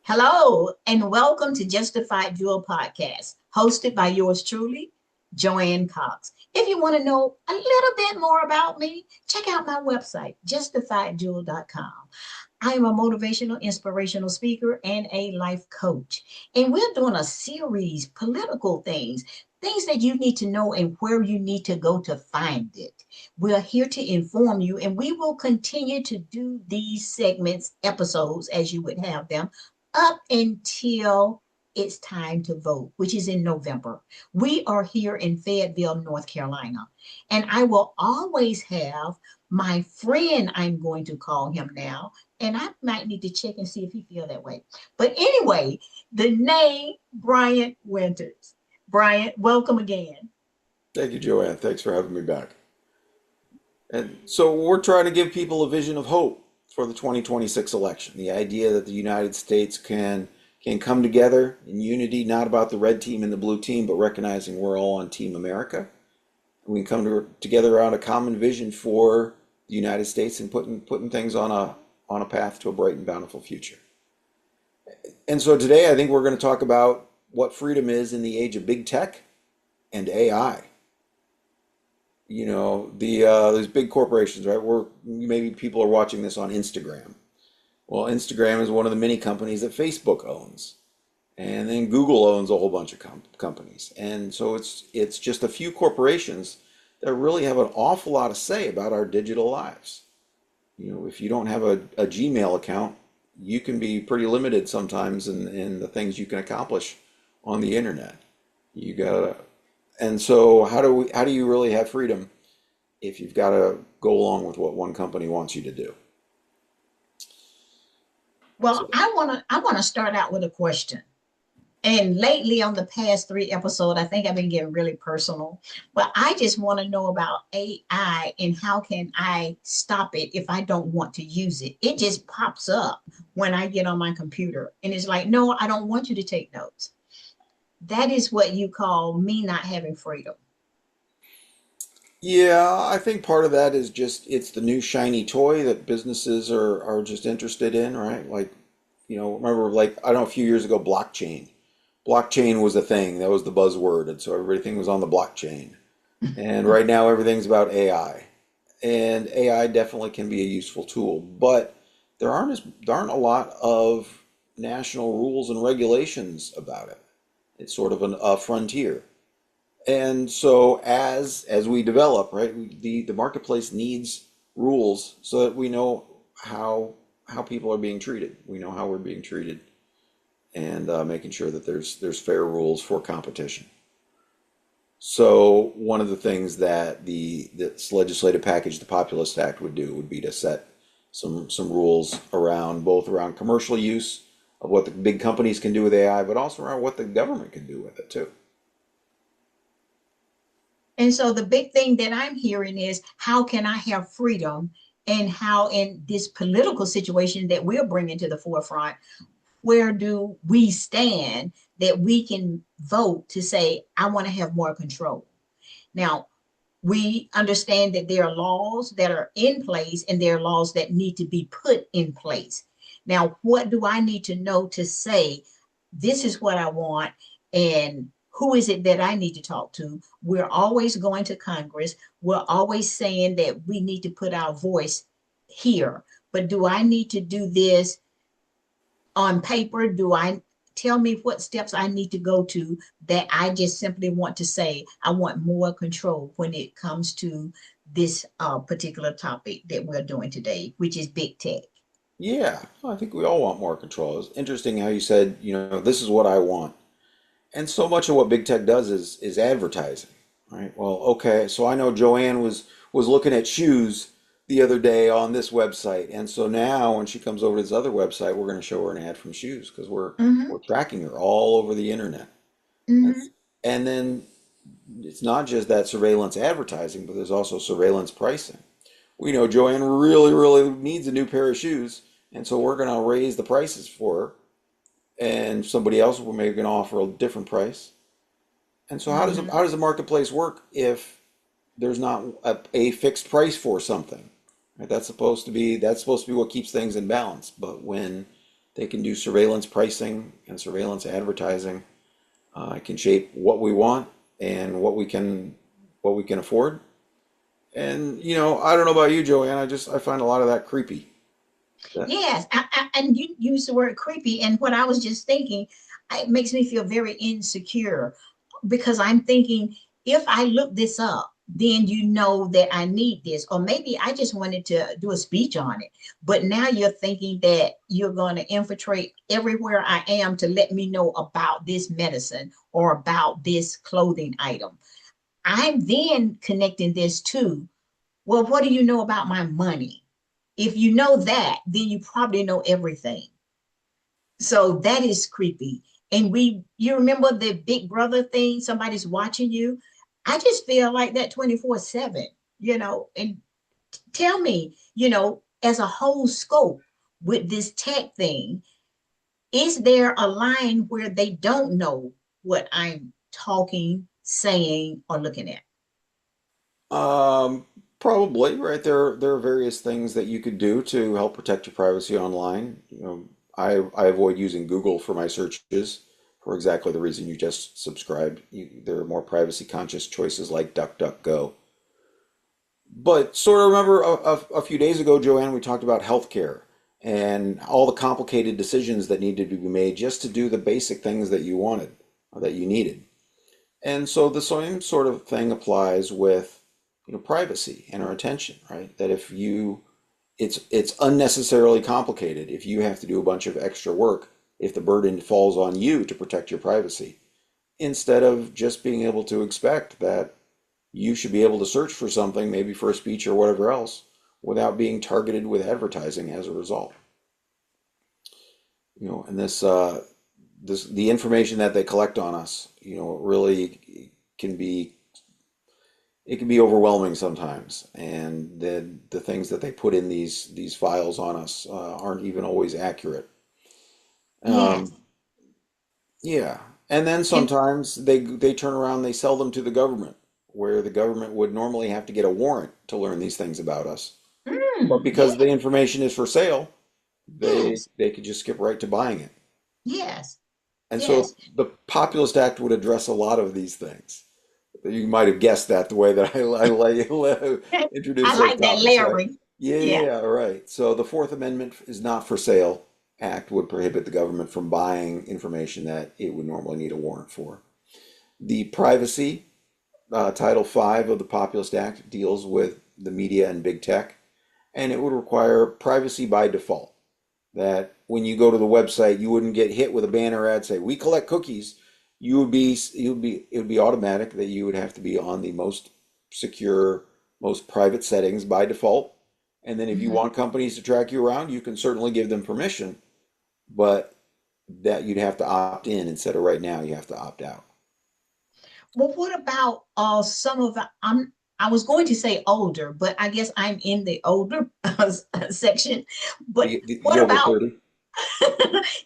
Hello, and welcome to Justified Jewel Podcast, hosted by yours truly, Joanne Cox. If you want to know a little bit more about me, check out my website, justifiedjewel.com. I am a motivational, inspirational speaker and a life coach. And we're doing a series, political things, things that you need to know and where you need to go to find it. We're here to inform you, and we will continue to do these segments, episodes, as you would have them, up until it's time to vote, which is in November. We are here in Fayetteville, North Carolina, and I will always have my friend, I'm going to call him now, and I might need to check and see if he feel that way. But anyway, the name Bryant Winters. Bryant, welcome again. Thank you, Joanne. Thanks for having me back. And so we're trying to give people a vision of hope for the 2026 election. The idea that the United States can come together in unity, not about the red team and the blue team, but recognizing we're all on Team America. We can together around a common vision for the United States and putting things on a path to a bright and bountiful future. And so today I think we're going to talk about what freedom is in the age of big tech and AI. These big corporations, right? Maybe people are watching this on Instagram. Well, Instagram is one of the many companies that Facebook owns, and then Google owns a whole bunch of companies, and so it's just a few corporations that really have an awful lot to say about our digital lives. If you don't have a Gmail account, you can be pretty limited sometimes in the things you can accomplish on the internet. You gotta And so how do you really have freedom if you've got to go along with what one company wants you to do? Well, So I want to start out with a question. And lately on the past three episodes, I think I've been getting really personal. But I just want to know about AI and how can I stop it if I don't want to use it. It just pops up when I get on my computer and it's like, no, I don't want you to take notes. That is what you call me not having freedom. yeah, I think part of that is just it's the new shiny toy that businesses are just interested in, right? Like, remember, like, I don't know, a few years ago, blockchain. Blockchain was a thing. That was the buzzword, and so everything was on the blockchain. And right now everything's about AI. And AI definitely can be a useful tool, but there aren't a lot of national rules and regulations about it. It's sort of a frontier. And so as we develop, right, the marketplace needs rules so that we know how people are being treated. We know how we're being treated, and making sure that there's fair rules for competition. So one of the things that this legislative package, the Populist Act, would do would be to set some rules around commercial use of what the big companies can do with AI, but also around what the government can do with it too. And so the big thing that I'm hearing is how can I have freedom and how in this political situation that we're bringing to the forefront, where do we stand that we can vote to say, I want to have more control? Now, we understand that there are laws that are in place and there are laws that need to be put in place. Now, what do I need to know to say, this is what I want, and who is it that I need to talk to? We're always going to Congress. We're always saying that we need to put our voice here. But do I need to do this on paper? Do I tell me what steps I need to go to that I just simply want to say I want more control when it comes to this particular topic that we're doing today, which is big tech? Yeah, I think we all want more control. It's interesting how you said, this is what I want. And so much of what big tech does is advertising, right? Well, okay, so I know Joanne was looking at shoes the other day on this website, and so now when she comes over to this other website, we're going to show her an ad from shoes because we're Mm-hmm. tracking her all over the internet. And, Mm-hmm. and then it's not just that surveillance advertising, but there's also surveillance pricing. We know Joanne really, really needs a new pair of shoes, and so we're going to raise the prices for her, and somebody else will maybe going to offer a different price. And so Mm-hmm. how does the marketplace work if there's not a fixed price for something? Right? That's supposed to be what keeps things in balance. But when They can do surveillance pricing and surveillance advertising. It can shape what we want and what we can afford. And I don't know about you, Joanne. I find a lot of that creepy. That, Yes, and you use the word creepy, and what I was just thinking, it makes me feel very insecure because I'm thinking if I look this up, then you know that I need this, or maybe I just wanted to do a speech on it. But now you're thinking that you're going to infiltrate everywhere I am to let me know about this medicine or about this clothing item. I'm then connecting this to, well, what do you know about my money? If you know that, then you probably know everything. So that is creepy. And you remember the big brother thing, somebody's watching you. I just feel like that 24/7, and tell me, as a whole scope with this tech thing, is there a line where they don't know what I'm talking, saying, or looking at? Probably, right? There are various things that you could do to help protect your privacy online. I avoid using Google for my searches for exactly the reason you just subscribed. There are more privacy conscious choices like DuckDuckGo. But sort of remember a few days ago, Joanne, we talked about healthcare and all the complicated decisions that needed to be made just to do the basic things that you wanted or that you needed. And so the same sort of thing applies with, privacy and our attention, right? That if you, it's unnecessarily complicated if you have to do a bunch of extra work, if the burden falls on you to protect your privacy, instead of just being able to expect that you should be able to search for something, maybe for a speech or whatever else, without being targeted with advertising as a result. And the information that they collect on us, really can be it can be overwhelming sometimes, and the things that they put in these files on us aren't even always accurate. Yes. Um, yeah, and then And sometimes they turn around, they sell them to the government, where the government would normally have to get a warrant to learn these things about us. But because the yes, information is for sale, they yes, they could just skip right to buying it. yes, And so yes. the Populist Act would address a lot of these things. You might have guessed that the way that I I introduce those like that topics, right? layering. Yeah, yeah, Yeah. yeah, right. So the Fourth Amendment is not for sale act would prohibit the government from buying information that it would normally need a warrant for. The privacy Title 5 of the Populist Act deals with the media and big tech, and it would require privacy by default. That when you go to the website, you wouldn't get hit with a banner ad say, "We collect cookies." It would be automatic that you would have to be on the most secure, most private settings by default. And then if you Mhm. want companies to track you around, you can certainly give them permission, but that you'd have to opt in instead of right now you have to opt out. Well, what about some of I was going to say older, but I guess I'm in the older section. But The what over about 30.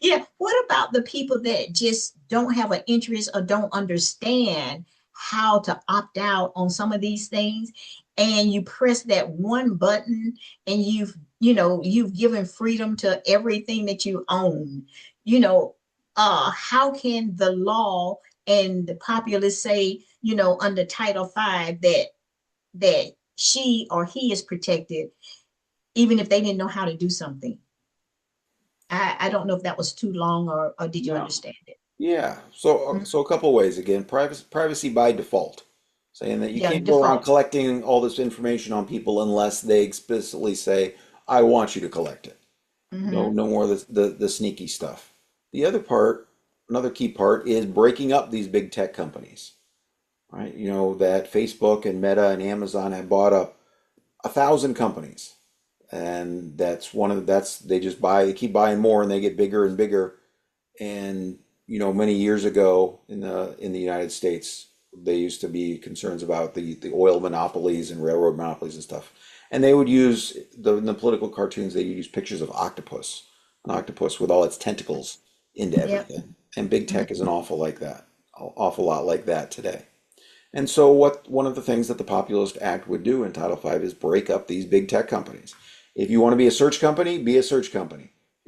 yeah, what about the people that just don't have an interest or don't understand how to opt out on some of these things? And you press that one button and you've given freedom to everything that you own. You know, how can the law and the populace say, under Title 5 that she or he is protected, even if they didn't know how to do something? I don't know if that was too long or did you No. understand it? Yeah. So Mhm. so a couple ways again. Privacy by default, saying that you Yeah, can't go around default. collecting all this information on people unless they explicitly say, "I want you to collect it." No, Hmm. no more of the sneaky stuff. The other part, another key part, is breaking up these big tech companies, right? That Facebook and Meta and Amazon have bought up 1,000 companies, and that's they just they keep buying more, and they get bigger and bigger. And many years ago in the United States, they used to be concerns about the oil monopolies and railroad monopolies and stuff. And they would use in the political cartoons, they use pictures of an octopus with all its tentacles into Yep. everything. And big Mhm. tech is an awful lot like that today. And so what one of the things that the Populist Act would do in Title V is break up these big tech companies. If you want to be a search company, be a search company. If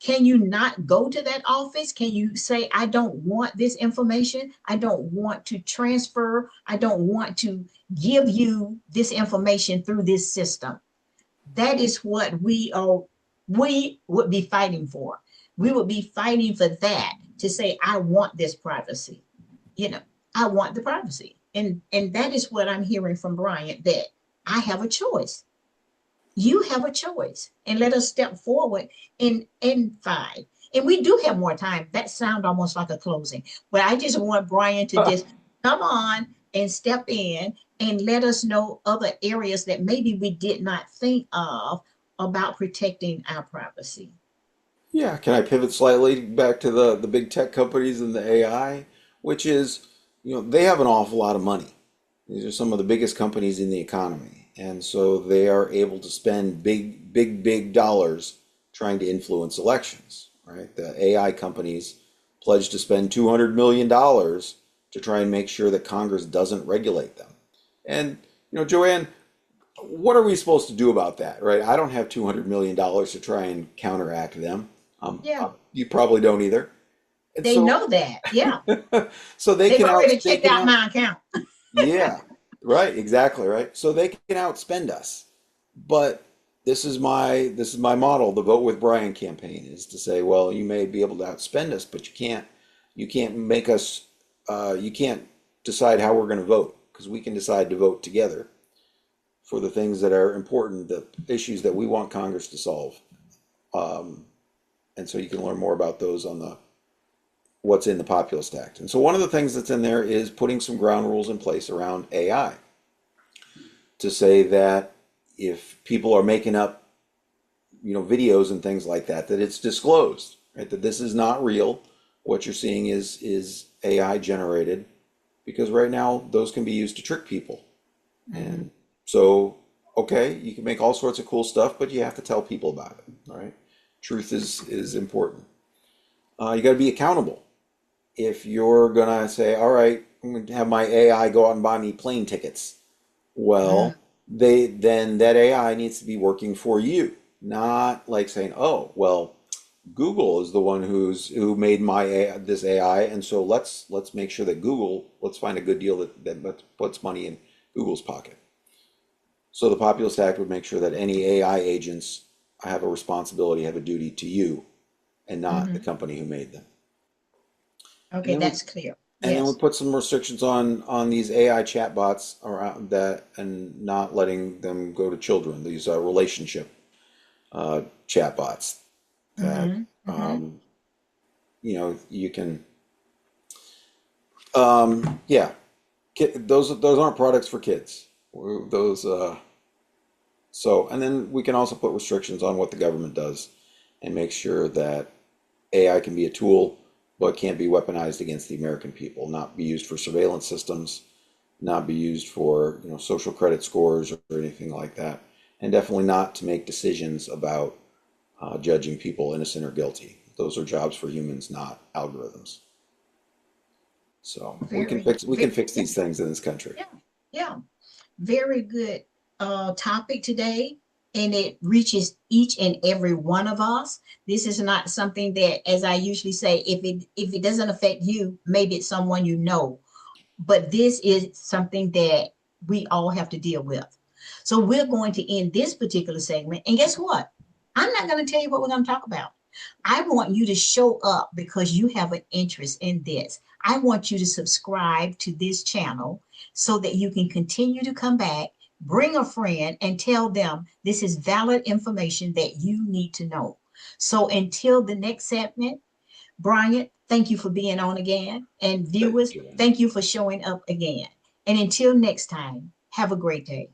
Can you not go to that office? Can you say, I don't want this information? I don't want to transfer. I don't want to give you this information through this system. That is what we would be fighting for. We would be fighting for that, to say, I want this privacy. You know, I want the privacy. And that is what I'm hearing from Bryant, that I have a choice. You have a choice. And let us step forward in five. And we do have more time. That sounds almost like a closing. But I just want Brian to just come on and step in and let us know other areas that maybe we did not think of about protecting our privacy. Yeah, can I pivot slightly back to the big tech companies and the AI, which is, they have an awful lot of money. These are some of the biggest companies in the economy, and so they are able to spend big, big, big dollars trying to influence elections, right? The AI companies pledged to spend $200 million to try and make sure that Congress doesn't regulate them. And, Joanne, what are we supposed to do about that, right? I don't have $200 million to try and counteract them. Yeah, You probably don't either. And they so, know that. Yeah, so they they've can already they checked can out out, my account. yeah, right, exactly, right. So they can outspend us. But this is my model. The Vote with Brian campaign is to say, well, you may be able to outspend us, but you can't make us, you can't decide how we're going to vote, because we can decide to vote together for the things that are important, the issues that we want Congress to solve. Um, and so you can learn more about those on the what's in the Populist Act. And so one of the things that's in there is putting some ground rules in place around AI, to say that if people are making up, videos and things like that, that it's disclosed, right? That this is not real. What you're seeing is AI generated, because right now those can be used to trick people. Mhm. And so, okay, you can make all sorts of cool stuff, but you have to tell people about it, all right? Truth is important. You got to be accountable. If you're gonna say, all right, I'm gonna have my AI go out and buy me plane tickets, Mm. well, then that AI needs to be working for you, not like saying, oh, well, Google is the one who made this AI, and so let's make sure that let's find a good deal that puts money in Google's pocket. So the Populist Act would make sure that any AI agents have a responsibility, have a duty to you, and not the Mhm. company who made them. And Okay, then we that's clear. and then we Yes. put some restrictions on these AI chatbots around that, and not letting them go to children. These relationship chatbots that Hmm. Hmm. um, you can yeah, those aren't products for kids. Those so, and then we can also put restrictions on what the government does, and make sure that AI can be a tool, but can't be weaponized against the American people, not be used for surveillance systems, not be used for, social credit scores or anything like that, and definitely not to make decisions about judging people innocent or guilty. Those are jobs for humans, not algorithms. So we can Very, fix we can fix yeah, these things in this country. yeah, yeah. Very good topic today, and it reaches each and every one of us. This is not something that, as I usually say, if it doesn't affect you, maybe it's someone you know, but this is something that we all have to deal with. So we're going to end this particular segment, and guess what? I'm not going to tell you what we're going to talk about. I want you to show up because you have an interest in this. I want you to subscribe to this channel so that you can continue to come back, bring a friend, and tell them this is valid information that you need to know. So until the next segment, Bryant, thank you for being on again. And Thank viewers, you. thank you for showing up again. And until next time, have a great day.